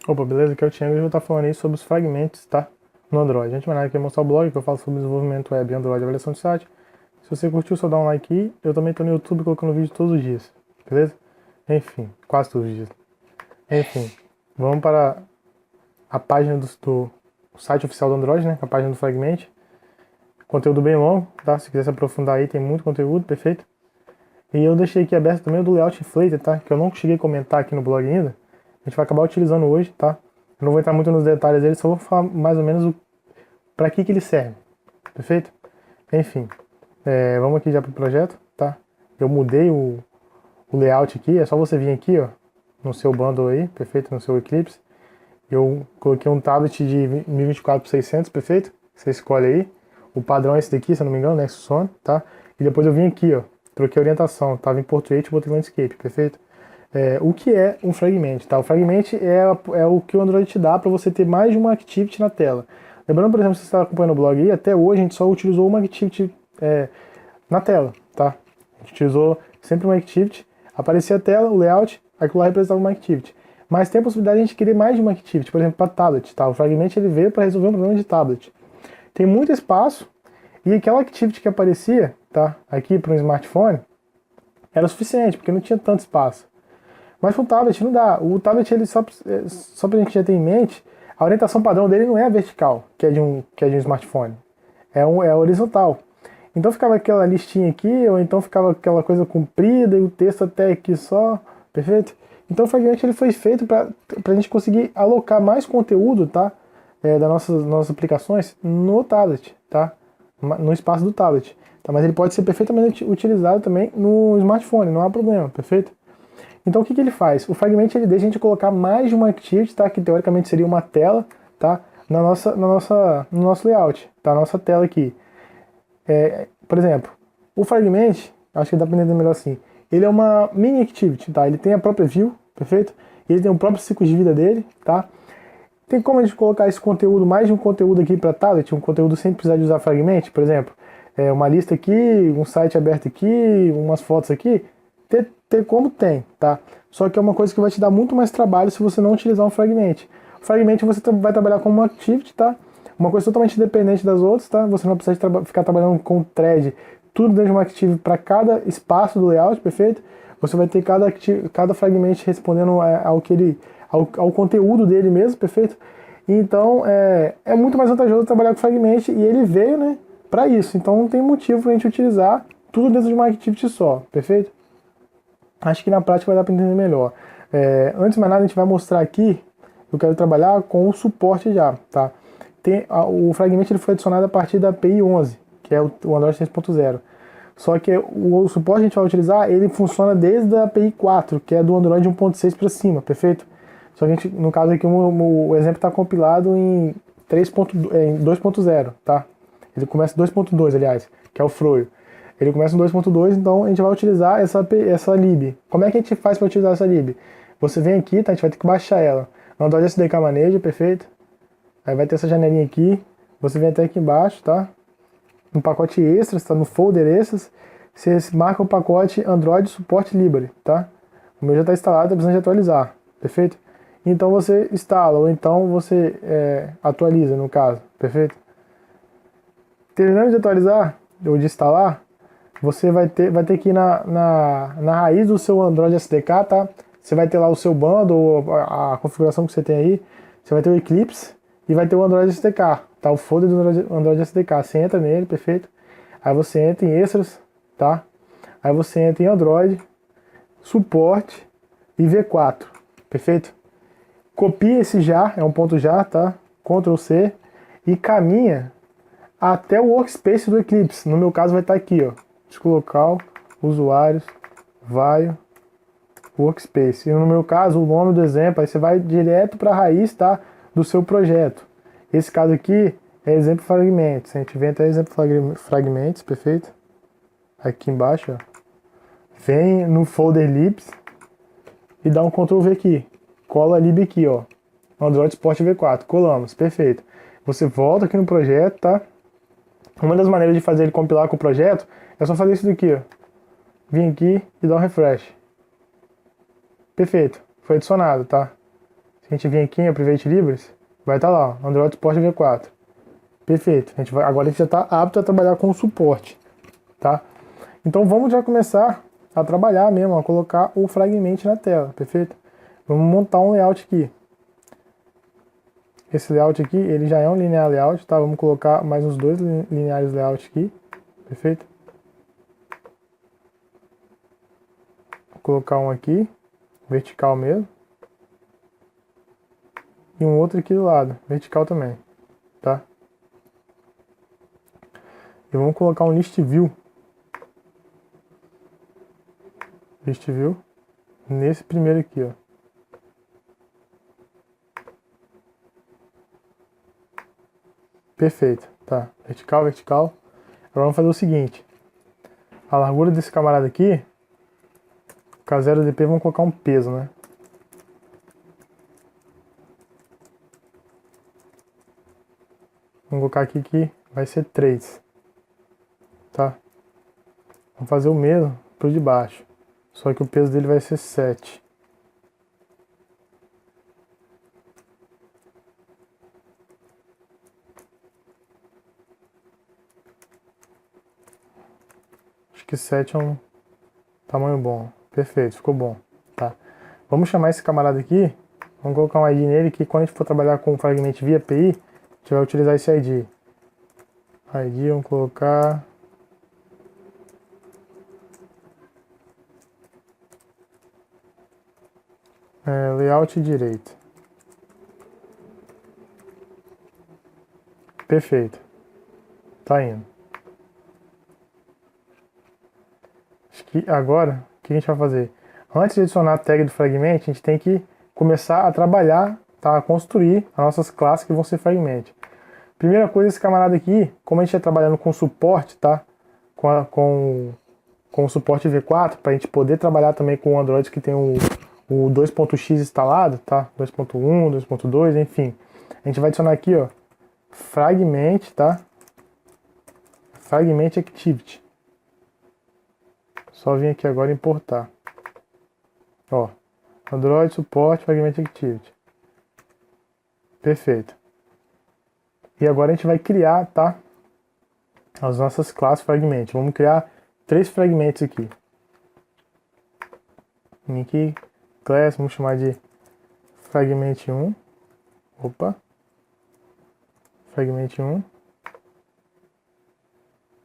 Opa, beleza? Aqui é o Thiago e eu vou estar falando aí sobre os fragmentos, tá? No Android. A gente vai nada aqui mostrar o blog que eu falo sobre desenvolvimento web, Android, avaliação de site. Se você curtiu, só dá um like aí. Eu também tô no YouTube colocando vídeo todos os dias, beleza? Enfim, quase todos os dias. Enfim, vamos para a página do site oficial do Android, né? A página do Fragment. Conteúdo bem longo, tá? Se quiser se aprofundar aí, tem muito conteúdo, perfeito? E eu deixei aqui aberto também o do Layout Inflated, tá? Que eu não cheguei a comentar aqui no blog ainda. A gente vai acabar utilizando hoje, tá? Eu não vou entrar muito nos detalhes dele, só vou falar mais ou menos para que ele serve, perfeito? Enfim, vamos aqui já pro projeto, tá? Eu mudei o layout aqui, é só você vir aqui, ó, no seu bundle aí, perfeito? No seu Eclipse. Eu coloquei um tablet de 1024 por 600, perfeito? Você escolhe aí. O padrão é esse daqui, se eu não me engano, Nexus One, tá? E depois eu vim aqui, ó, troquei a orientação, tava em Portrait e botei Landscape, perfeito? O que é um fragment, tá? O fragment é o que o Android te dá para você ter mais de uma activity na tela. Lembrando, por exemplo, se você está acompanhando o blog aí, até hoje a gente só utilizou uma activity na tela, tá? A gente utilizou sempre uma activity, aparecia a tela, o layout, aquilo lá representava uma activity. Mas tem a possibilidade de a gente querer mais de uma activity, por exemplo, para tablet, tá? O fragment ele veio para resolver um problema de tablet. Tem muito espaço e aquela activity que aparecia, tá? Aqui para um smartphone, era suficiente, porque não tinha tanto espaço. Mas para o tablet não dá. O tablet, ele só para a gente já ter em mente, a orientação padrão dele não é a vertical, que é de um smartphone. É horizontal. Então ficava aquela listinha aqui, ou então ficava aquela coisa comprida e o texto até aqui só, perfeito? Então o Fragment ele foi feito para a gente conseguir alocar mais conteúdo, tá? Das nossas aplicações no tablet, tá? No espaço do tablet. Tá? Mas ele pode ser perfeitamente utilizado também no smartphone, não há problema, perfeito? Então o que ele faz? O Fragment ele deixa a gente colocar mais de uma activity, tá? Que teoricamente seria uma tela, tá? No nosso layout, tá? Na nossa tela aqui. Por exemplo, o Fragment, acho que dá para entender melhor assim. Ele é uma mini activity, tá? Ele tem a própria view, perfeito? Ele tem o próprio ciclo de vida dele, tá? Tem como a gente colocar esse conteúdo, mais de um conteúdo aqui para tablet, um conteúdo sem precisar de usar Fragment, por exemplo, uma lista aqui, um site aberto aqui, umas fotos aqui, ter como tem, tá? Só que é uma coisa que vai te dar muito mais trabalho se você não utilizar um Fragment. O Fragment você vai trabalhar como uma activity, tá? Uma coisa totalmente independente das outras, tá? Você não precisa ficar trabalhando com thread, tudo dentro de uma activity para cada espaço do layout, perfeito? Você vai ter cada fragment respondendo ao conteúdo dele mesmo, perfeito? Então é muito mais vantajoso trabalhar com fragment e ele veio, né, para isso. Então não tem motivo para a gente utilizar tudo dentro de uma activity só, perfeito? Acho que na prática vai dar para entender melhor. Antes de mais nada, a gente vai mostrar aqui, eu quero trabalhar com o suporte já, tá? O Fragment ele foi adicionado a partir da API 11, que é o Android 3.0. Só que o suporte que a gente vai utilizar, ele funciona desde a API 4, que é do Android 1.6 para cima, perfeito? Só que a gente, no caso aqui, o exemplo está compilado em 2.0, tá? Ele começa em 2.2, aliás, que é o Froio. Ele começa em 2.2, então a gente vai utilizar essa lib. Como é que a gente faz para utilizar essa lib? Você vem aqui, tá? A gente vai ter que baixar ela. No Android SDK Manager, perfeito? Aí vai ter essa janelinha aqui. Você vem até aqui embaixo, tá? No pacote extras, tá? No folder extras. Você marca o pacote Android Support Library, tá? O meu já está instalado, tá precisando de atualizar, perfeito? Então você instala, ou então você atualiza, no caso, perfeito? Terminando de atualizar, ou de instalar, você vai ter que ir na raiz do seu Android SDK, tá? Você vai ter lá o seu bundle, a configuração que você tem aí. Você vai ter o Eclipse e vai ter o Android SDK, tá? O folder do Android SDK. Você entra nele, perfeito? Aí você entra em extras, tá? Aí você entra em Android, suporte e V4, perfeito? Copia esse já, é um ponto já, tá? Ctrl C e caminha até o workspace do Eclipse. No meu caso vai estar aqui, ó. Disco local, usuários, vario, workspace. E no meu caso, o nome do exemplo, aí você vai direto para a raiz, tá, do seu projeto. Esse caso aqui é exemplo fragmentos. A gente vem até exemplo fragmentos, perfeito? Aqui embaixo, ó. Vem no folder libs e dá um Ctrl V aqui. Cola a lib aqui, ó. Android Sport V4. Colamos, perfeito. Você volta aqui no projeto, tá? Uma das maneiras de fazer ele compilar com o projeto é só fazer isso daqui, ó. Vim aqui e dar um refresh. Perfeito, foi adicionado, tá? Se a gente vir aqui em Private Libras, vai estar lá, Android Support V4. Perfeito. Agora a gente já está apto a trabalhar com o suporte, tá? Então vamos já começar a trabalhar mesmo, a colocar o Fragment na tela, perfeito? Vamos montar um layout aqui. Esse layout aqui, ele já é um linear layout, tá? Vamos colocar mais uns 2 lineares layout aqui, perfeito? Vou colocar um aqui, vertical mesmo. E um outro aqui do lado, vertical também, tá? E vamos colocar um list view. List view nesse primeiro aqui, ó. Perfeito, tá? Vertical, vertical. Agora vamos fazer o seguinte. A largura desse camarada aqui, K0DP, vamos colocar um peso, né? Vamos colocar aqui que vai ser 3. Tá? Vamos fazer o mesmo pro de baixo. Só que o peso dele vai ser 7. Acho que 7 é um tamanho bom. Perfeito, ficou bom. Tá? Vamos chamar esse camarada aqui. Vamos colocar um ID nele que quando a gente for trabalhar com o Fragment via API, a gente vai utilizar esse ID. ID, vamos colocar... layout direito. Perfeito. Tá indo. Acho que agora, o que a gente vai fazer? Antes de adicionar a tag do Fragment, a gente tem que começar a trabalhar, tá? A construir as nossas classes que vão ser Fragment. Primeira coisa, esse camarada aqui, como a gente está trabalhando com suporte, tá? Com o suporte V4, para a gente poder trabalhar também com o Android que tem o 2.x instalado, tá? 2.1, 2.2, enfim. A gente vai adicionar aqui, ó, Fragment, tá? Fragment Activity. Só vim aqui agora e importar. Ó, Android Support Fragment Activity. Perfeito. E agora a gente vai criar, tá? As nossas classes Fragment. Vamos criar 3 fragmentos aqui. Aqui, class, vamos chamar de Fragment 1. Opa. Fragment 1.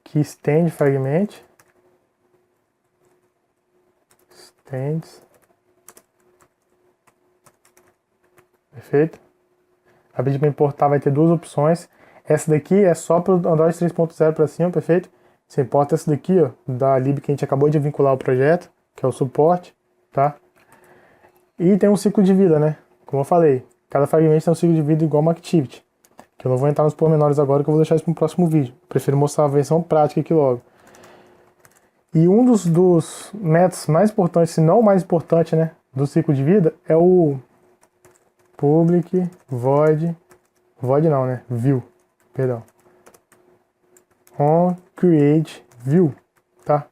Que extend Fragment. Extends. Perfeito. A pedir para importar vai ter 2 opções. Essa daqui é só para o Android 3.0 para cima, perfeito? Você importa essa daqui, ó, da lib que a gente acabou de vincular ao projeto, que é o suporte, tá? E tem um ciclo de vida, né? Como eu falei, cada fragmento tem um ciclo de vida igual uma activity. Que eu não vou entrar nos pormenores agora, que eu vou deixar isso para um próximo vídeo. Prefiro mostrar a versão prática aqui logo. E um dos métodos mais importantes, se não o mais importante, né, do ciclo de vida, é o public void não, né? View, perdão. On create view, tá?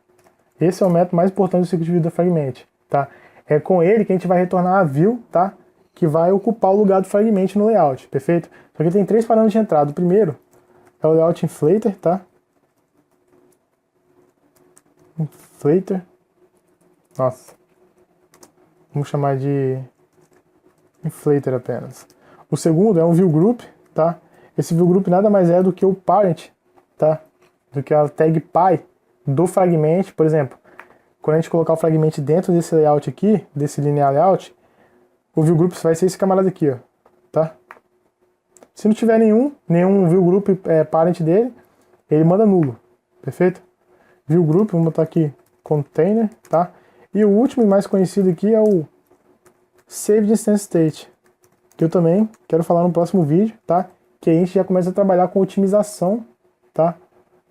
Esse é o método mais importante do ciclo de vida do Fragment, tá? É com ele que a gente vai retornar a view, tá? Que vai ocupar o lugar do Fragment no layout, perfeito? Só que tem 3 parâmetros de entrada. O primeiro é o layout inflator, tá? Inflator. Nossa. Vamos chamar de inflator apenas. O segundo é um view group, tá? Esse view group nada mais é do que o parent, tá? Do que a tag py do fragment. Por exemplo, quando a gente colocar o fragment dentro desse layout aqui, desse linear layout, o view group vai ser esse camarada aqui, ó, tá? Se não tiver nenhum view group parent dele, ele manda nulo, perfeito? View group, vamos botar aqui container, tá? E o último e mais conhecido aqui é o saved instance state, que eu também quero falar no próximo vídeo, tá? Que a gente já começa a trabalhar com otimização, tá?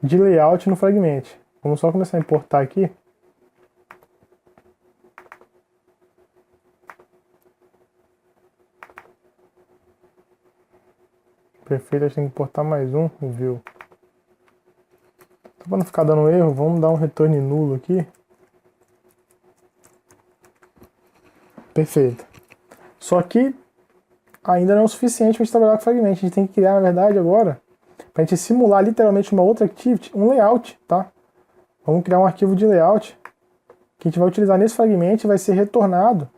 De layout no Fragment. Vamos só começar a importar aqui. Perfeito, a gente tem que importar mais um, o view. Então, para não ficar dando erro, vamos dar um return nulo aqui. Perfeito. Só que ainda não é o suficiente para a gente trabalhar com fragment. A gente tem que criar, na verdade, agora, para a gente simular literalmente uma outra activity, um layout, tá? Vamos criar um arquivo de layout que a gente vai utilizar nesse fragment e vai ser retornado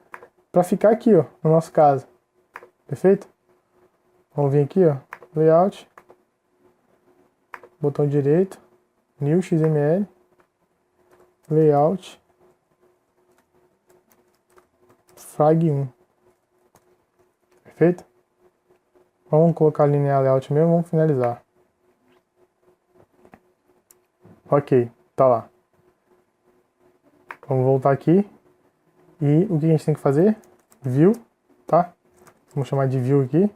para ficar aqui, ó, no nosso caso. Perfeito? Vamos vir aqui, ó, layout, botão direito, new XML, layout, frag1. Perfeito? Vamos colocar linear layout mesmo, vamos finalizar. Ok, tá lá. Vamos voltar aqui. E o que a gente tem que fazer? View, tá? Vamos chamar de view aqui.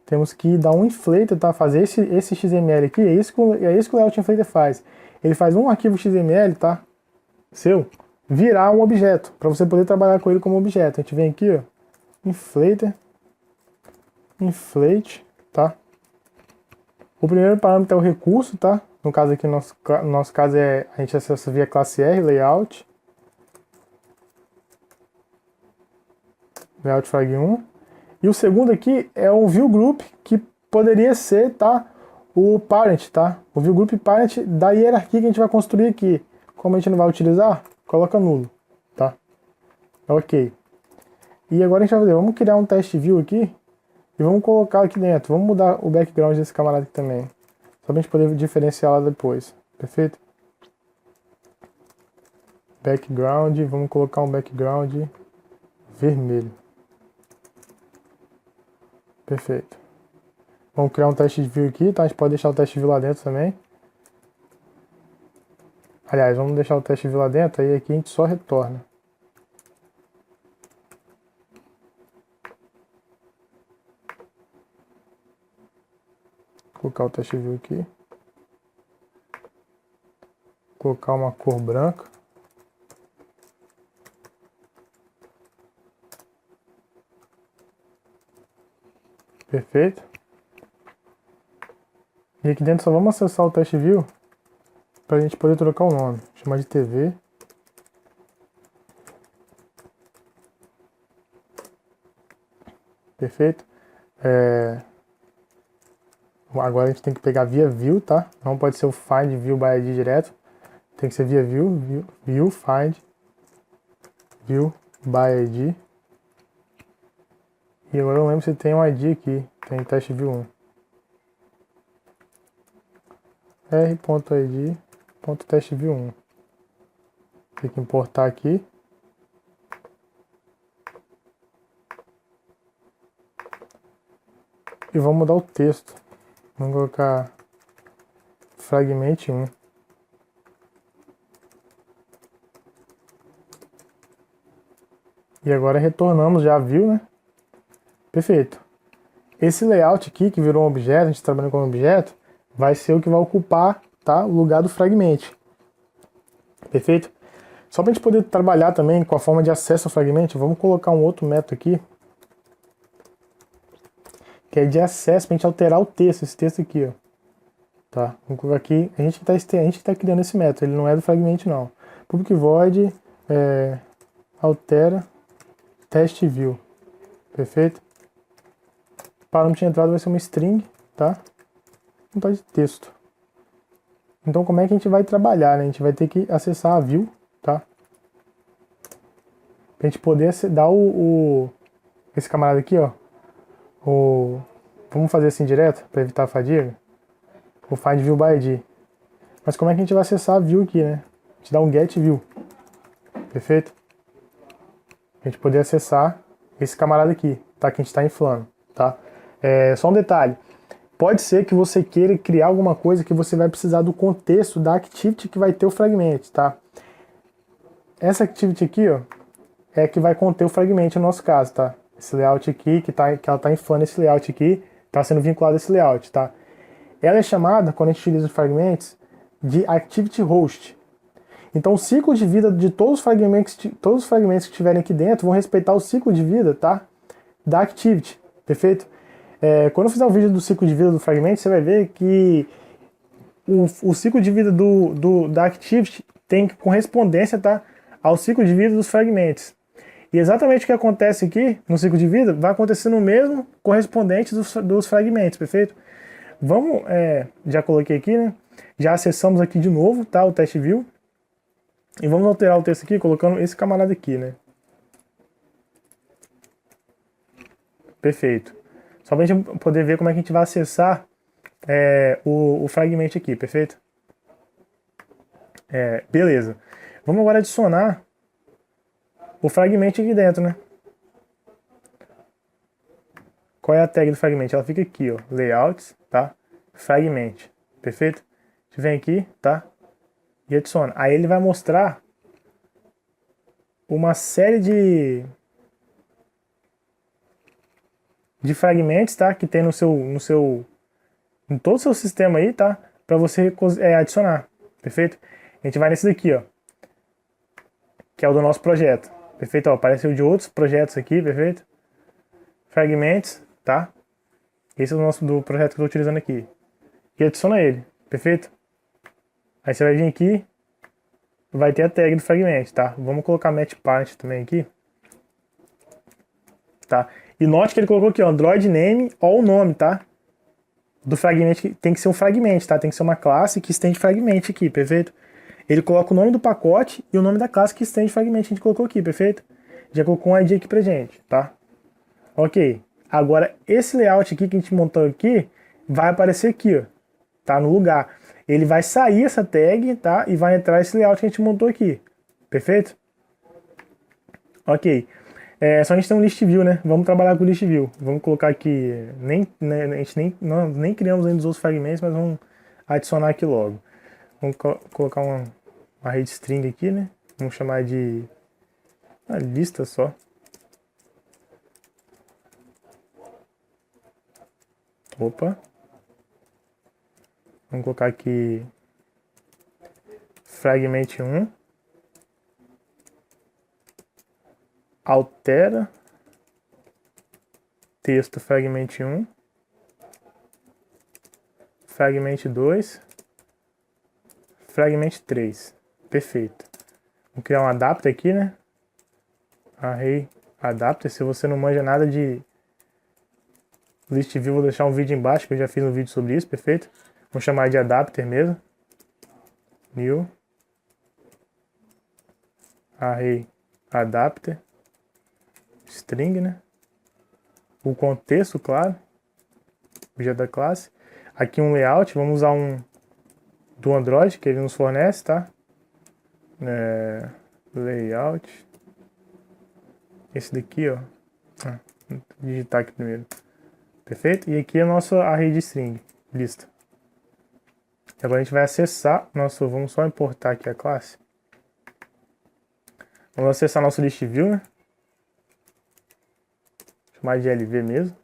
Temos que dar um inflator, tá? Fazer esse XML aqui, é isso que o layout inflator faz. Ele faz um arquivo XML, tá? Seu, virar um objeto, para você poder trabalhar com ele como objeto. A gente vem aqui, ó, inflator, inflate, tá? O primeiro parâmetro é o recurso, tá? No caso aqui, no nosso caso, a gente acessa via classe R, layout. Layout frag1. E o segundo aqui é um view group, que poderia ser, tá? O parent, tá? O view group parent da hierarquia que a gente vai construir aqui. Como a gente não vai utilizar, coloca nulo, tá? Ok. E agora a gente vai fazer, vamos criar um test view aqui e vamos colocar aqui dentro. Vamos mudar o background desse camarada aqui também, só pra gente poder diferenciar lá depois. Perfeito? Background, vamos colocar um background vermelho. Perfeito. Vamos criar um teste view aqui, tá? A gente pode deixar o teste view lá dentro também. Aliás, vamos deixar o teste view lá dentro, aí aqui a gente só retorna. Vou colocar o teste view aqui. Colocar uma cor branca. Perfeito. E aqui dentro só vamos acessar o teste view para a gente poder trocar o nome. Chamar de TV. Perfeito. Agora a gente tem que pegar via view, tá? Não pode ser o find view by ID direto. Tem que ser via view find view by ID. E agora eu não lembro se tem um ID aqui. Tem teste view 1. r.id.testeview1. Tem que importar aqui. E vamos mudar o texto. Vamos colocar fragment 1. E agora retornamos já view, né? Perfeito. Esse layout aqui, que virou um objeto, a gente trabalhando com um objeto, vai ser o que vai ocupar, tá, o lugar do fragment. Perfeito? Só para a gente poder trabalhar também com a forma de acesso ao fragment, vamos colocar um outro método aqui, que é de acesso, para a gente alterar o texto, esse texto aqui, ó. Tá? Vamos colocar aqui, a gente tá criando esse método, ele não é do fragment não. Public void altera test view. Perfeito? O parâmetro de entrada vai ser uma string, tá? Um tal de texto. Então como é que a gente vai trabalhar, né? A gente vai ter que acessar a view, tá? Pra gente poder dar esse camarada aqui, ó. Vamos fazer assim direto, para evitar a fadiga. O find view by ID. Mas como é que a gente vai acessar a view aqui, né? A gente dá um get view. Perfeito? A gente poder acessar esse camarada aqui, tá? Que a gente está inflando, tá? Só um detalhe. Pode ser que você queira criar alguma coisa que você vai precisar do contexto da activity que vai ter o fragment, tá? Essa activity aqui, ó, é que vai conter o fragment no nosso caso, tá? Esse layout aqui, que ela tá inflando esse layout aqui, tá sendo vinculado a esse layout, tá? Ela é chamada, quando a gente utiliza os fragments, de activity host. Então o ciclo de vida de todos os fragmentos que estiverem aqui dentro vão respeitar o ciclo de vida, tá? Da activity, perfeito? Quando eu fizer um vídeo do ciclo de vida do fragment, você vai ver que o ciclo de vida da activity tem correspondência, tá, ao ciclo de vida dos fragments. E exatamente o que acontece aqui no ciclo de vida vai acontecer no mesmo correspondente dos fragmentos, perfeito? Vamos, já coloquei aqui, né? Já acessamos aqui de novo, tá? O teste view. E vamos alterar o texto aqui colocando esse camarada aqui, né? Perfeito. Só pra gente poder ver como é que a gente vai acessar o fragmento aqui, perfeito? Beleza. Vamos agora adicionar o fragmento aqui dentro, né? Qual é a tag do fragmento? Ela fica aqui, ó, layouts, tá? Fragment, perfeito? A gente vem aqui, tá? E adiciona. Aí ele vai mostrar uma série de fragmentos, tá? Que tem em todo o seu sistema aí, tá? Para você adicionar, perfeito? A gente vai nesse daqui, ó, que é o do nosso projeto, perfeito? Ó, apareceu de outros projetos aqui, perfeito? Fragmentos, tá? Esse é o nosso do projeto que eu estou utilizando aqui. E adiciona ele, perfeito? Aí você vai vir aqui, vai ter a tag do fragment, tá? Vamos colocar match parent também aqui, tá? E note que ele colocou aqui, ó, Android name ou o nome, tá? Do fragment, tem que ser um fragment, tá? Tem que ser uma classe que estende fragment aqui, perfeito? Ele coloca o nome do pacote e o nome da classe que estende fragment, a gente colocou aqui, perfeito? Já colocou um ID aqui pra gente, tá? Ok. Agora, esse layout aqui que a gente montou aqui, vai aparecer aqui, ó, tá? No lugar. Ele vai sair essa tag, tá? E vai entrar esse layout que a gente montou aqui, perfeito? Ok. Só a gente tem um list view, né? Vamos trabalhar com o list view. Vamos colocar aqui, a gente nós nem criamos ainda os outros fragmentos, mas vamos adicionar aqui logo. Vamos colocar uma rede string aqui, né? Vamos chamar de uma lista só. Opa. Vamos colocar aqui fragment 1. Altera texto fragment 1. Fragment 2. Fragment 3. Perfeito. Vou criar um adapter aqui, né? Array adapter. Se você não manja nada de list view, vou deixar um vídeo embaixo que eu já fiz um vídeo sobre isso, perfeito? Vou chamar de adapter mesmo. New array adapter string, né? O contexto, claro, objeto da classe. Aqui um layout, vamos usar um do Android que ele nos fornece, tá? Layout. Esse daqui, ó. Vou digitar aqui primeiro. Perfeito? E aqui é a nossa array de string, lista. Agora a gente vai acessar nosso, vamos só importar aqui a classe. Vamos acessar nosso list view, né? Chamar de LV mesmo.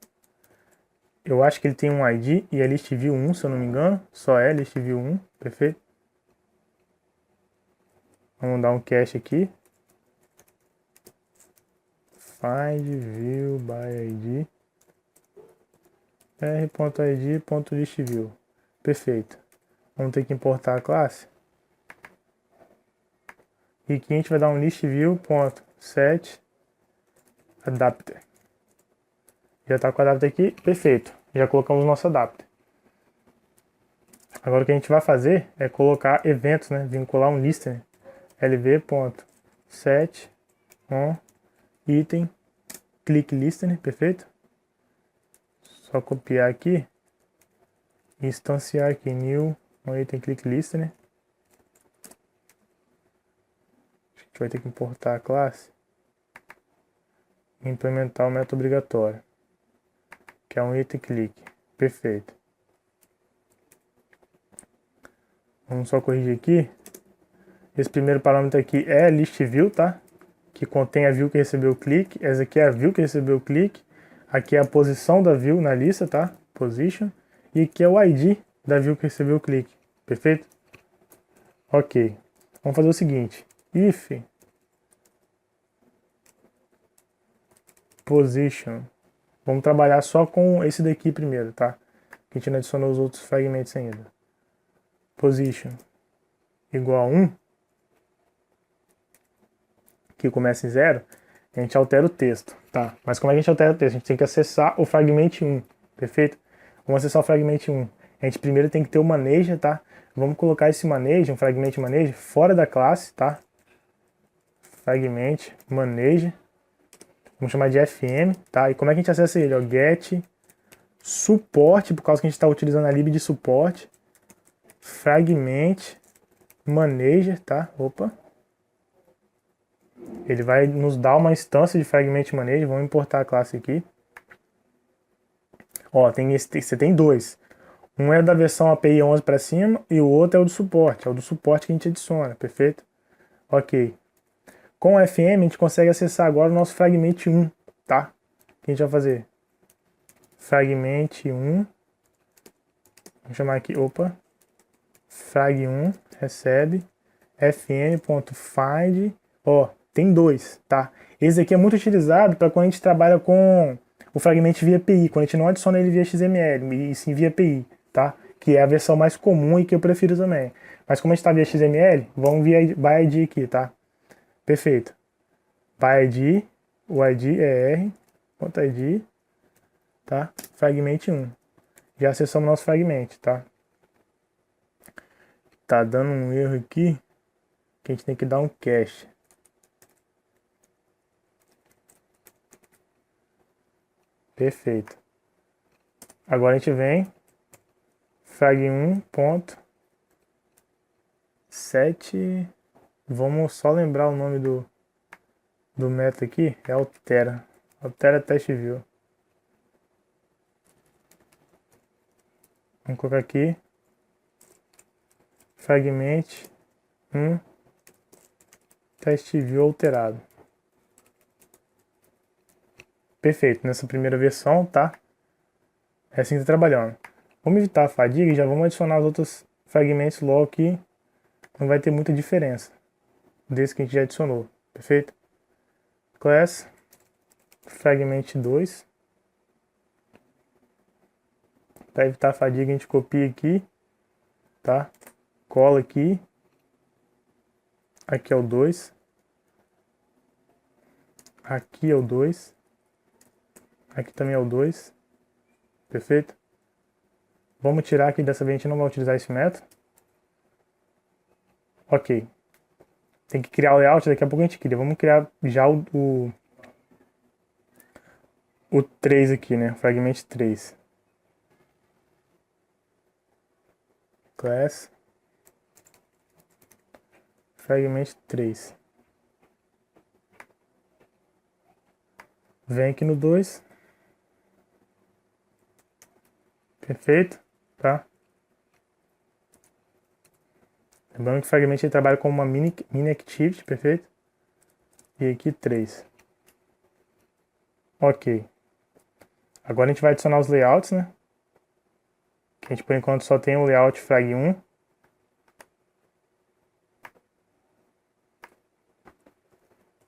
Eu acho que ele tem um ID e é list view 1, se eu não me engano. Só é list view 1, perfeito? Vamos dar um cache aqui. Find view by ID r.id.listview. Perfeito. Vamos ter que importar a classe. E aqui a gente vai dar um listview.set adapter. Já está com o adapter aqui, perfeito. Já colocamos o nosso adapter. Agora o que a gente vai fazer é colocar eventos, né? Vincular um listener. lv.set on item click listener, perfeito? Só copiar aqui e instanciar aqui new on item click listener. A gente vai ter que importar a classe e implementar o método obrigatório, que é um item click. Perfeito. Vamos só corrigir aqui. Esse primeiro parâmetro aqui é list view, tá? Que contém a view que recebeu o clique. Essa aqui é a view que recebeu o clique. Aqui é a posição da view na lista, tá? Position. E aqui é o ID da view que recebeu o clique. Perfeito? Ok. Vamos fazer o seguinte. If position. Vamos trabalhar só com esse daqui primeiro, tá? Que a gente não adicionou os outros fragmentos ainda. Position igual a 1, que começa em 0, a gente altera o texto, tá? Mas como é que a gente altera o texto? A gente tem que acessar o fragment 1, perfeito? Vamos acessar o fragment 1. A gente primeiro tem que ter o manejo, tá? Vamos colocar esse manejo, um fragment manejo, fora da classe, tá? Fragment manejo. Vamos chamar de FM, tá? E como é que a gente acessa ele? Ó, get suporte, por causa que a gente está utilizando a lib de suporte. Fragment manager, tá? Opa. Ele vai nos dar uma instância de fragment manager. Vamos importar a classe aqui. Ó, você tem dois. Um é da versão API 11 para cima e o outro é o do suporte. É o do suporte que a gente adiciona, perfeito? Ok. Com o FM a gente consegue acessar agora o nosso fragment 1, tá? O que a gente vai fazer? Fragment 1. Vamos chamar aqui, opa. Frag1 recebe fn.find. Ó, tem dois, tá? Esse aqui é muito utilizado para quando a gente trabalha com o fragment via API, quando a gente não adiciona ele via XML, e sim via API, tá? Que é a versão mais comum e que eu prefiro também. Mas como a gente está via XML, vamos via by ID aqui, tá? Perfeito. By ID, o ID é r.id, tá? Fragment 1. Já acessamos nosso fragment, tá? Tá dando um erro aqui que a gente tem que dar um cache. Perfeito. Agora a gente vem frag1.set. Vamos só lembrar o nome do método aqui. É altera. Altera test view. Vamos colocar aqui fragment 1 test view alterado. Perfeito, nessa primeira versão, tá? É assim que tá trabalhando. Vamos evitar a fadiga e já vamos adicionar os outros fragmentos logo que não vai ter muita diferença desse que a gente já adicionou, perfeito? Class fragment 2. Para evitar a fadiga a gente copia aqui, tá? Cola aqui. Aqui é o 2. Aqui é o 2. Aqui também é o 2. Perfeito? Vamos tirar aqui, dessa vez a gente não vai utilizar esse método. Ok. Tem que criar o layout, daqui a pouco a gente cria. Vamos criar já o 3 aqui, né? Fragment 3. Class. Fragment 3. Vem aqui no 2. Perfeito? Tá? Lembrando que o fragment ele trabalha com uma mini activity, perfeito? E aqui 3. Ok. Agora a gente vai adicionar os layouts, né? Que a gente por enquanto só tem o layout frag1.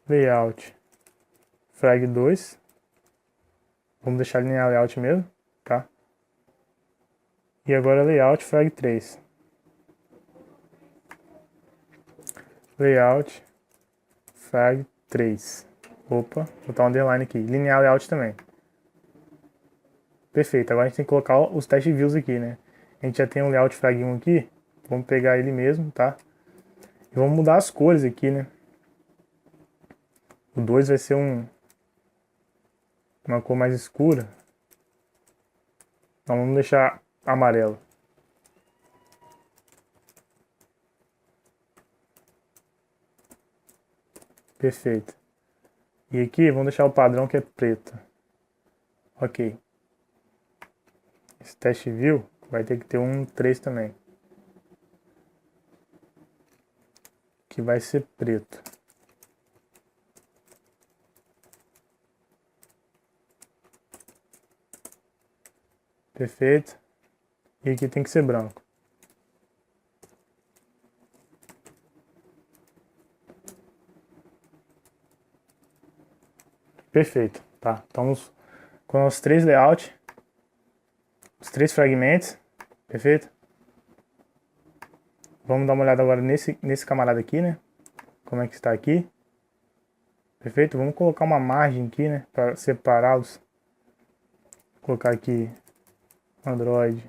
Layout frag2. Vamos deixar ele em layout mesmo, tá? E agora layout frag3. Layout frag3. Opa, vou botar um underline aqui. Linear layout também. Perfeito, agora a gente tem que colocar os test views aqui, né? A gente já tem um layout frag1 aqui. Vamos pegar ele mesmo, tá? E vamos mudar as cores aqui, né? O 2 vai ser uma cor mais escura. Então vamos deixar amarelo. Perfeito. E aqui vamos deixar o padrão que é preto. Ok. Esse teste view vai ter que ter um 3 também. Que vai ser preto. Perfeito. E aqui tem que ser branco. Perfeito, tá? Estamos com os 3 layouts, os 3 fragmentos, perfeito? Vamos dar uma olhada agora nesse camarada aqui, né? Como é que está aqui? Perfeito? Vamos colocar uma margem aqui, né, para separá-los. Vou colocar aqui Android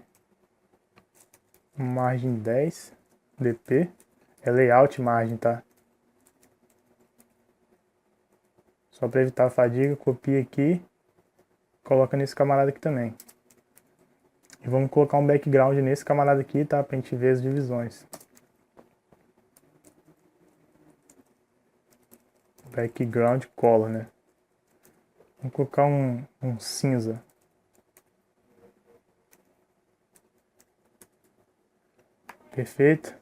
margem 10 dp, é layout margem, tá? Só para evitar a fadiga, copia aqui, coloca nesse camarada aqui também. E vamos colocar um background nesse camarada aqui, tá? Pra gente ver as divisões. Background color, né? Vamos colocar um cinza. Perfeito.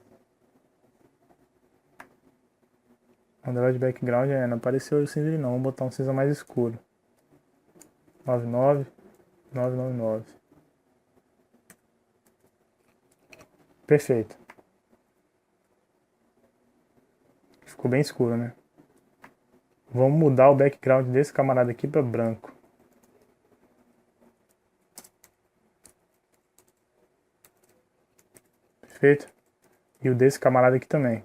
Android background, não apareceu o cinza ali não. Vamos botar um cinza mais escuro. 99999. Perfeito. Ficou bem escuro, né? Vamos mudar o background desse camarada aqui para branco. Perfeito? E o desse camarada aqui também.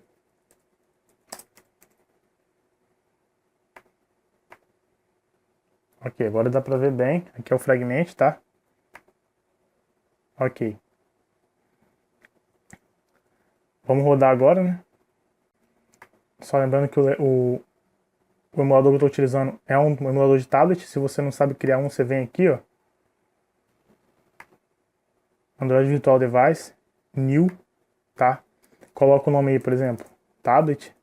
Ok, agora dá pra ver bem. Aqui é o fragment, tá? Ok. Vamos rodar agora, né? Só lembrando que o emulador que eu estou utilizando é um emulador de tablet. Se você não sabe criar um, você vem aqui, ó. Android Virtual Device, New, tá? Coloca o nome aí, por exemplo, tablet.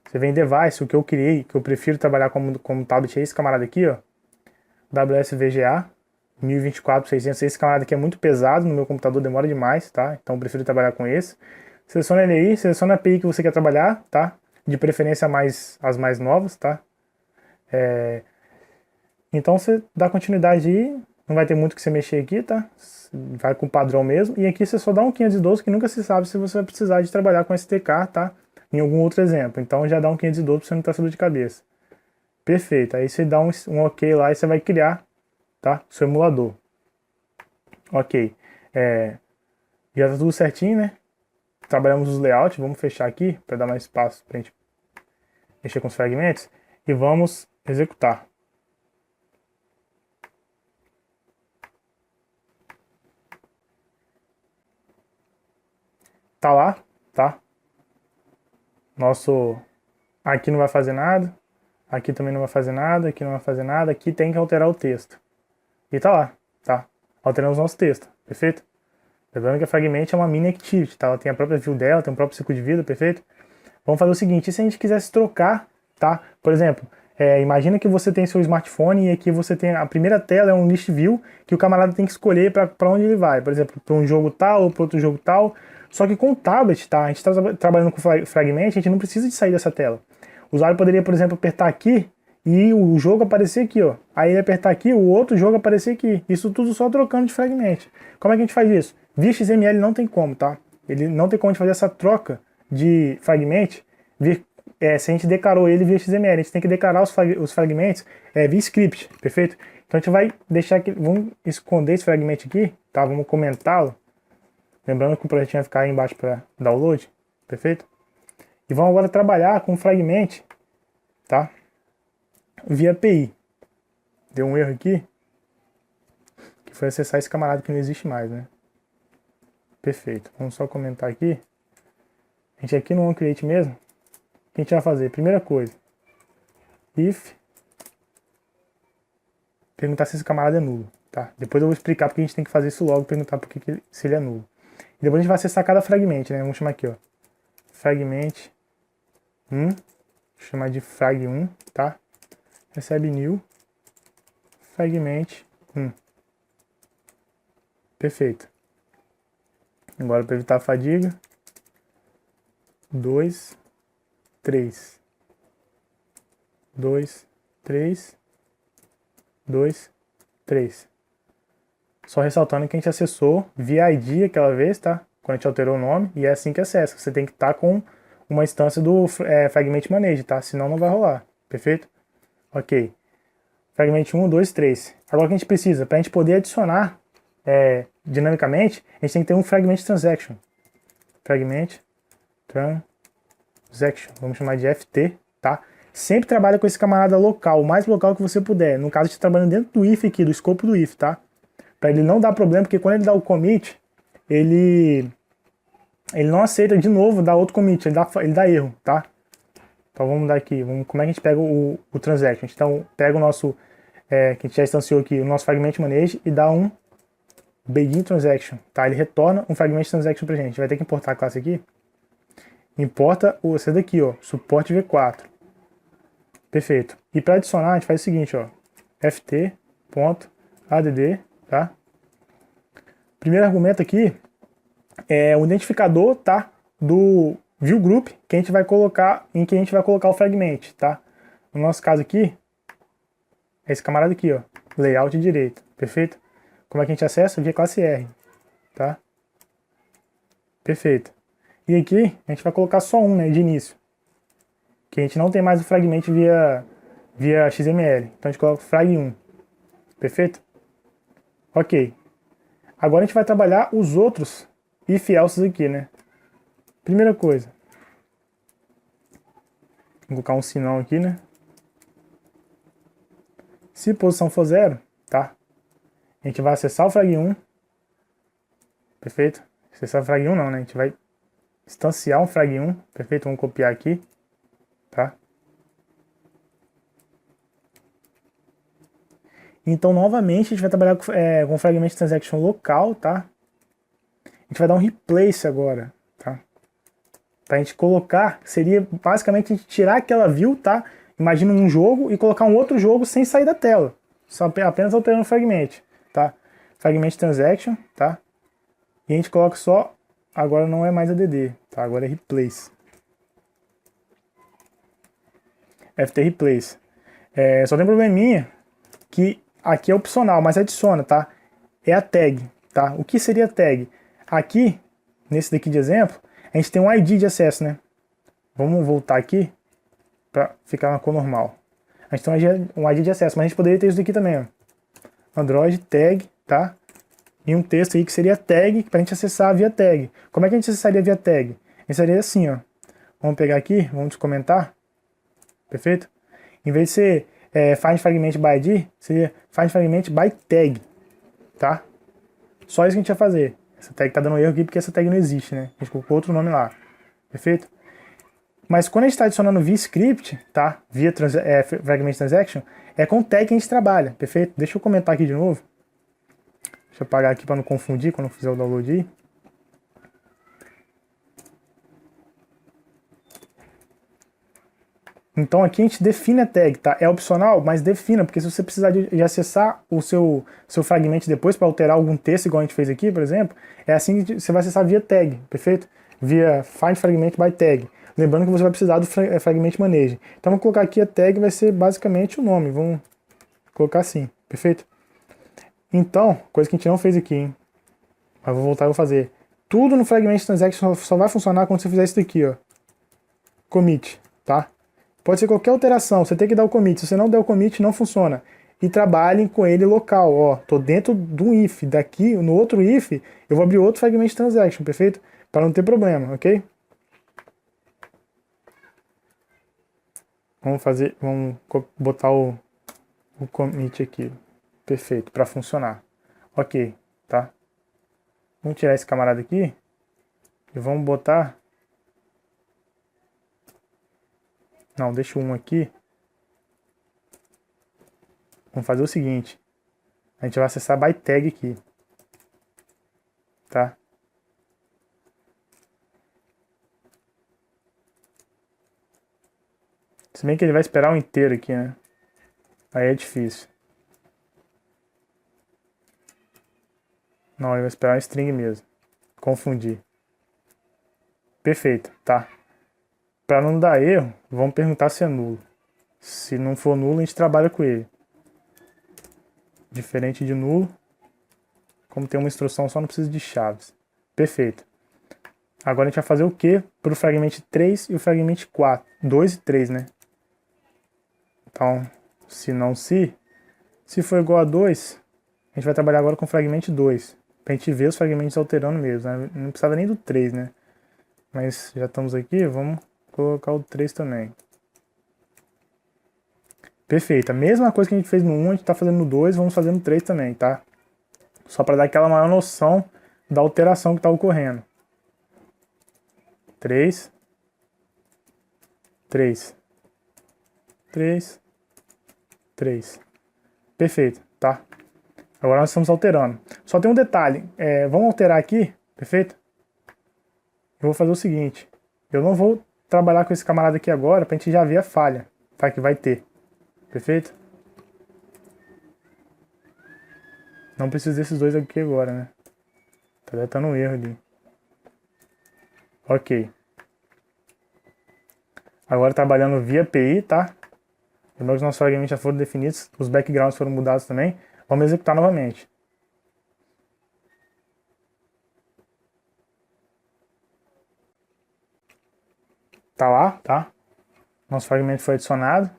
Você vem em device, o que eu criei, que eu prefiro trabalhar como tablet é esse camarada aqui, ó. WSVGA 1024-600. Esse camarada aqui é muito pesado no meu computador, demora demais, tá? Então eu prefiro trabalhar com esse. Seleciona ele aí, seleciona a API que você quer trabalhar, tá? De preferência as mais novas, tá? Então você dá continuidade aí, não vai ter muito que você mexer aqui, tá? Vai com o padrão mesmo. E aqui você só dá um 512, que nunca se sabe se você vai precisar de trabalhar com STK, tá? Em algum outro exemplo. Então já dá um 512 pra você não ter essa dor de cabeça. Perfeito. Aí você dá um OK lá e você vai criar, tá? Seu emulador. Ok. Já tá tudo certinho, né? Trabalhamos os layouts. Vamos fechar aqui para dar mais espaço pra gente mexer com os fragmentos. E vamos executar. Tá lá, tá? Nosso... Aqui não vai fazer nada. Aqui também não vai fazer nada. Aqui não vai fazer nada. Aqui tem que alterar o texto. E tá lá, tá? Alteramos nosso texto, perfeito? Lembrando que a Fragment é uma mini activity, tá? Ela tem a própria view dela, tem o próprio ciclo de vida, perfeito? Vamos fazer o seguinte, e se a gente quisesse trocar, tá? Por exemplo, imagina que você tem seu smartphone e aqui você tem a primeira tela é um list view que o camarada tem que escolher para onde ele vai. Por exemplo, para um jogo tal ou para outro jogo tal. Só que com o tablet, tá? A gente está trabalhando com Fragment, a gente não precisa de sair dessa tela. O usuário poderia, por exemplo, apertar aqui e o jogo aparecer aqui, ó. Aí ele apertar aqui, o outro jogo aparecer aqui. Isso tudo só trocando de Fragment. Como é que a gente faz isso? Via XML não tem como, tá? Ele não tem como a gente fazer essa troca de fragment se a gente declarou ele via XML. A gente tem que declarar os fragmentos via script, perfeito? Então a gente vai deixar aqui, vamos esconder esse fragment aqui, tá? Vamos comentá-lo. Lembrando que o projetinho vai ficar aí embaixo para download, perfeito? E vamos agora trabalhar com o fragment, tá? Via API. Deu um erro aqui, que foi acessar esse camarada que não existe mais, né? Perfeito. Vamos só comentar aqui. A gente aqui no onCreate mesmo, o que a gente vai fazer? Primeira coisa, if, perguntar se esse camarada é nulo, tá? Depois eu vou explicar porque a gente tem que fazer isso logo, perguntar se ele é nulo. E depois a gente vai acessar cada fragment, né? Vamos chamar aqui, ó, fragment 1, vou chamar de frag1, tá? Recebe new, fragment 1. Perfeito. Agora para evitar a fadiga, 2, 3. 2, 3, 2, 3. Só ressaltando que a gente acessou via ID aquela vez, tá? Quando a gente alterou o nome, e é assim que acessa. Você tem que estar com uma instância do Fragment Manage, tá? Senão não vai rolar, perfeito? Ok. Fragment 1, 2, 3. Agora o que a gente precisa? Para a gente poder adicionar dinamicamente, a gente tem que ter um Fragment Transaction. Fragment Transaction. Vamos chamar de FT, tá? sempre trabalha com esse camarada local, o mais local que você puder. No caso, a gente está trabalhando dentro do if aqui, do escopo do if, tá? Para ele não dar problema, porque quando ele dá o commit, ele não aceita de novo dar outro commit, ele dá erro, tá? Então vamos dar aqui, como é que a gente pega o transaction? Então pega o nosso, que a gente já instanciou aqui, o nosso fragment manage e dá um begin transaction, tá? Ele retorna um fragment transaction pra gente. A gente vai ter que importar a classe aqui. Importa essa daqui, ó, suporte v4. Perfeito. E para adicionar, a gente faz o seguinte, ó, ft.add, tá? Primeiro argumento aqui é o identificador, tá? Do view group que a gente vai colocar, em que a gente vai colocar o fragment, tá? No nosso caso aqui, é esse camarada aqui, ó, layout direito, perfeito? Como é que a gente acessa? Via classe R, tá? Perfeito. E aqui a gente vai colocar só um, né, de início, que a gente não tem mais o fragment via XML. Então a gente coloca frag1, perfeito? Ok. Agora a gente vai trabalhar os outros if elses aqui, né? Primeira coisa, vou colocar um sinão aqui, né? Se posição for 0, tá? A gente vai acessar o frag1, perfeito? Acessar o frag1 não, né? A gente vai instanciar um frag1, perfeito? Vamos copiar aqui, tá? Então, novamente, a gente vai trabalhar com fragment transaction local, tá? A gente vai dar um replace agora, tá? Pra gente colocar, seria basicamente a gente tirar aquela view, tá? Imagina um jogo e colocar um outro jogo sem sair da tela. Só apenas alterando o fragment, tá? Fragment transaction, tá? E a gente coloca só, agora não é mais add, tá? Agora é replace. ft replace. Só tem um probleminha que aqui é opcional, mas adiciona, tá? É a tag, tá? O que seria a tag? Aqui, nesse daqui de exemplo, a gente tem um ID de acesso, né? Vamos voltar aqui para ficar na cor normal. A gente tem um ID de acesso, mas a gente poderia ter isso daqui também, ó. Android tag, tá? E um texto aí que seria tag, para a gente acessar via tag. Como é que a gente acessaria via tag? A gente seria assim, ó. Vamos pegar aqui, vamos comentar. Perfeito? Em vez de ser find fragment by ID, seria find fragment by tag, tá? Só isso que a gente vai fazer. Essa tag tá dando erro aqui porque essa tag não existe, né? A gente colocou outro nome lá. Perfeito? Mas quando a gente está adicionando via script, tá? Via fragment transaction, é com tag que a gente trabalha, perfeito? Deixa eu comentar aqui de novo. Deixa eu apagar aqui para não confundir quando eu fizer o download aí. Então aqui a gente define a tag, tá? É opcional, mas defina, porque se você precisar de acessar o seu fragment depois para alterar algum texto, igual a gente fez aqui, por exemplo, é assim que você vai acessar via tag, perfeito? Via find fragment by tag. Lembrando que você vai precisar do fragment manage. Então vamos colocar aqui a tag, vai ser basicamente o nome, vamos colocar assim, perfeito? Então, coisa que a gente não fez aqui, hein? Mas vou voltar e vou fazer. Tudo no fragment transaction só vai funcionar quando você fizer isso daqui, ó. Commit, tá? Pode ser qualquer alteração, você tem que dar o commit. Se você não der o commit, não funciona. E trabalhem com ele local, ó. Tô dentro do if. Daqui, no outro if, eu vou abrir outro fragment transaction, perfeito? Para não ter problema, ok? Vamos botar o commit aqui. Perfeito, para funcionar. Ok, tá? Vamos tirar esse camarada aqui e vamos botar... Não, deixa um aqui. Vamos fazer o seguinte. A gente vai acessar by tag aqui. Tá? Se bem que ele vai esperar o inteiro aqui, né? Aí é difícil. Não, ele vai esperar um string mesmo. Confundir. Perfeito, tá? Para não dar erro, vamos perguntar se é nulo. Se não for nulo, a gente trabalha com ele. Diferente de nulo, como tem uma instrução, só não precisa de chaves. Perfeito. Agora a gente vai fazer o que para o fragment 3 e o fragment 4? 2 e 3, né? Então, se for igual a 2, a gente vai trabalhar agora com o fragment 2. Para a gente ver os fragmentos alterando mesmo, né? Não precisava nem do 3, né? Mas já estamos aqui, vamos colocar o 3 também. Perfeito. A mesma coisa que a gente fez no 1, a gente tá fazendo no 2, vamos fazer no 3 também, tá? Só para dar aquela maior noção da alteração que está ocorrendo. 3, 3, 3, 3. Perfeito, tá? Agora nós estamos alterando. Só tem um detalhe. Vamos alterar aqui, perfeito? Eu vou fazer o seguinte. Eu não vou trabalhar com esse camarada aqui agora para a gente já ver a falha, tá? Que vai ter. Perfeito? Não preciso desses dois aqui agora, né? Tá detectando um erro ali. Ok. Agora trabalhando via API, tá? Lembrando que os nossos fragmentos já foram definidos, os backgrounds foram mudados também. Vamos executar novamente. Tá lá, tá? Nosso fragmento foi adicionado.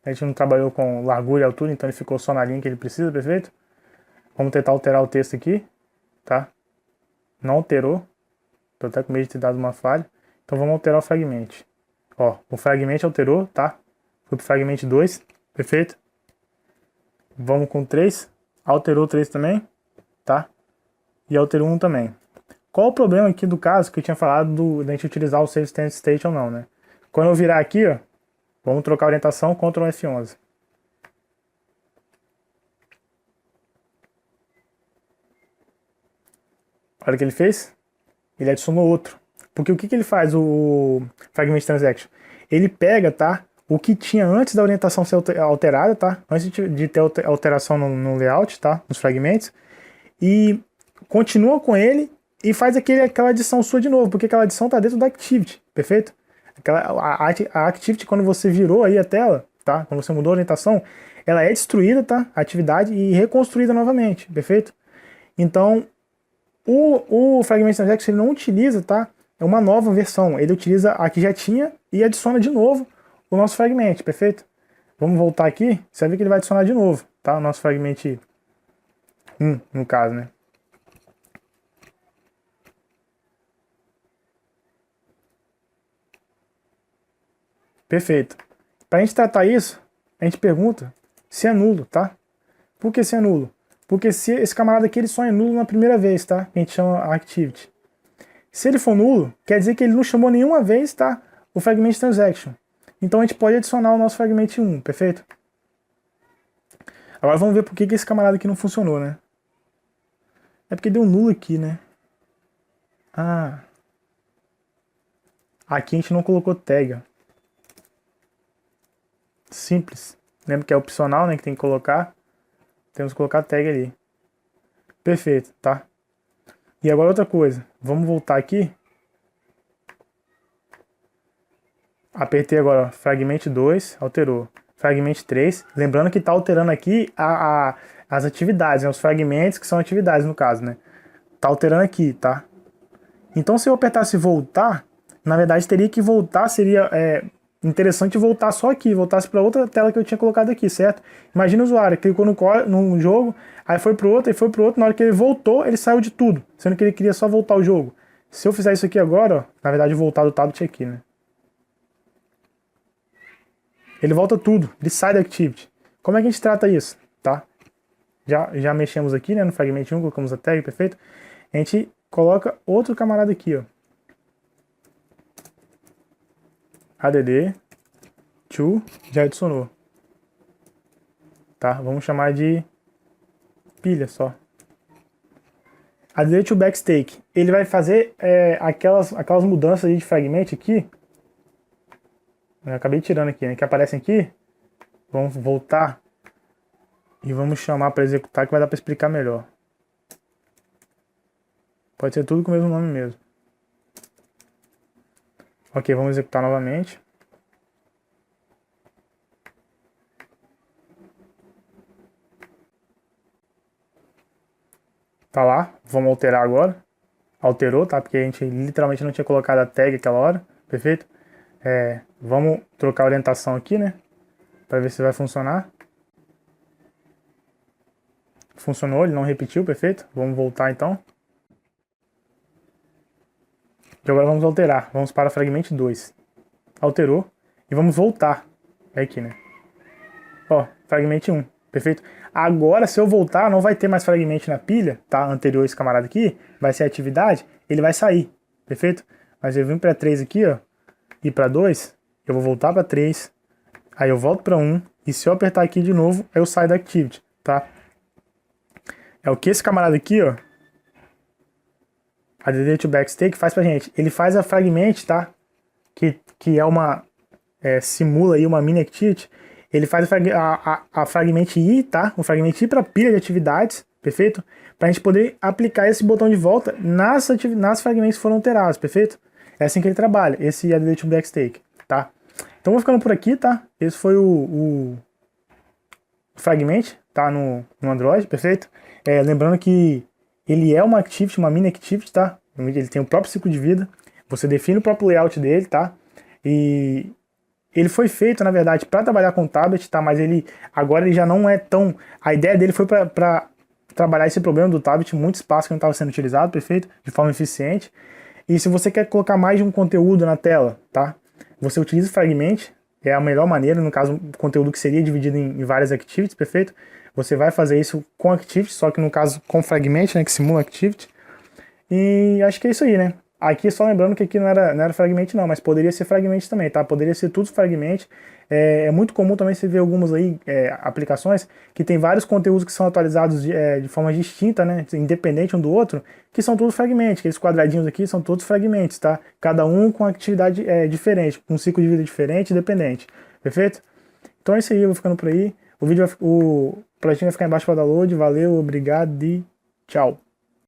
A gente não trabalhou com largura e altura, então ele ficou só na linha que ele precisa, perfeito? Vamos tentar alterar o texto aqui, tá? Não alterou. Tô até com medo de ter dado uma falha. Então vamos alterar o fragmento. Ó, o fragmento alterou, tá? Foi pro fragmento 2, perfeito? Vamos com 3. Alterou 3 também, tá? E alterou 1 também. Qual o problema aqui do caso que eu tinha falado da gente utilizar o Save Stand State ou não, né? Quando eu virar aqui, ó, vamos trocar a orientação, Ctrl F11. Olha o que ele fez. Ele adicionou outro. Porque o que ele faz, o Fragment Transaction? Ele pega, tá? O que tinha antes da orientação ser alterada, tá? Antes de ter alteração no layout, tá? Nos fragmentos. E continua com ele e faz aquela adição sua de novo, porque aquela adição está dentro da Activity, perfeito? A Activity, quando você virou aí a tela, tá? Quando você mudou a orientação, ela é destruída, tá? A atividade e reconstruída novamente, perfeito? Então, o Fragment Transaction ele não utiliza, tá? É uma nova versão, ele utiliza a que já tinha e adiciona de novo o nosso fragment, perfeito? Vamos voltar aqui, você vai ver que ele vai adicionar de novo, tá? O nosso fragment 1, no caso, né? Perfeito. Para a gente tratar isso, a gente pergunta se é nulo, tá? Por que se é nulo? Porque se esse camarada aqui ele só é nulo na primeira vez, tá? Que a gente chama activity. Se ele for nulo, quer dizer que ele não chamou nenhuma vez, tá? O fragment transaction. Então a gente pode adicionar o nosso fragment 1, perfeito? Agora vamos ver por que esse camarada aqui não funcionou, né? É porque deu nulo aqui, né? Ah. Aqui a gente não colocou tag, ó. Simples. Lembra que é opcional, né? Que tem que colocar. Temos que colocar tag ali. Perfeito, tá? E agora outra coisa. Vamos voltar aqui. Apertei agora, ó, fragment 2, alterou. Fragment 3. Lembrando que tá alterando aqui as atividades, né? Os fragmentos que são atividades no caso, né? Tá alterando aqui, tá? Então se eu apertasse voltar, na verdade teria que voltar, seria interessante voltar só aqui, voltasse para outra tela que eu tinha colocado aqui, certo? Imagina o usuário, clicou no jogo, aí foi pro outro, na hora que ele voltou, ele saiu de tudo, sendo que ele queria só voltar ao jogo. Se eu fizer isso aqui agora, ó, na verdade voltar do tablet aqui, né? Ele volta tudo, ele sai da Activity. Como é que a gente trata isso, tá? Já mexemos aqui, né, no fragment 1, colocamos a tag, perfeito? A gente coloca outro camarada aqui, ó. add to, já adicionou. Tá? Vamos chamar de pilha só. Add to backstake. Ele vai fazer aquelas mudanças aí de fragment aqui. Eu acabei tirando aqui, né? Que aparecem aqui. Vamos voltar e vamos chamar para executar que vai dar para explicar melhor. Pode ser tudo com o mesmo nome mesmo. Ok, vamos executar novamente. Tá lá, vamos alterar agora. Alterou, tá? Porque a gente literalmente não tinha colocado a tag aquela hora, perfeito? Vamos trocar a orientação aqui, né? Para ver se vai funcionar. Funcionou, ele não repetiu, perfeito? Vamos voltar então. E agora vamos alterar, vamos para fragment 2. Alterou. E vamos voltar. É aqui, né? Ó, fragment 1, perfeito? Agora, se eu voltar, não vai ter mais fragment na pilha, tá? Anterior esse camarada aqui, vai ser atividade, ele vai sair, perfeito? Mas eu vim para 3 aqui, ó, e para 2, eu vou voltar para 3, aí eu volto para 1, e se eu apertar aqui de novo, aí eu saio da activity, tá? É o que esse camarada aqui, ó, a DD to Backstake faz pra gente. Ele faz a fragment, tá? Que é uma... simula aí uma mini activity. Ele faz a fragment ir, tá? O fragment ir pra pilha de atividades, perfeito? Pra gente poder aplicar esse botão de volta nas fragmentos que foram alterados, perfeito? É assim que ele trabalha, esse ADD to Backstake, tá? Então vou ficando por aqui, tá? Esse foi o fragment, tá? No Android, perfeito? Lembrando que ele é uma activity, uma mini activity, tá? Ele tem o próprio ciclo de vida. Você define o próprio layout dele, tá? E ele foi feito, na verdade, para trabalhar com tablet, tá? Mas agora ele já não é tão... A ideia dele foi para trabalhar esse problema do tablet, muito espaço que não estava sendo utilizado, perfeito? De forma eficiente. E se você quer colocar mais de um conteúdo na tela, tá? Você utiliza o Fragment, é a melhor maneira, no caso, o conteúdo que seria dividido em várias activities, perfeito? Você vai fazer isso com Activity, só que no caso com Fragment, né, que simula Activity. E acho que é isso aí, né? Aqui só lembrando que aqui não era Fragment não, mas poderia ser Fragment também, tá? Poderia ser tudo Fragment. É muito comum também você ver algumas aí, aplicações que tem vários conteúdos que são atualizados de forma distinta, né? Independente um do outro, que são todos fragmentos. Aqueles quadradinhos aqui são todos fragmentos, tá? Cada um com atividade diferente, com um ciclo de vida diferente, independente. Perfeito? Então é isso aí, eu vou ficando por aí. O projetinho vai ficar embaixo para download. Valeu, obrigado e tchau.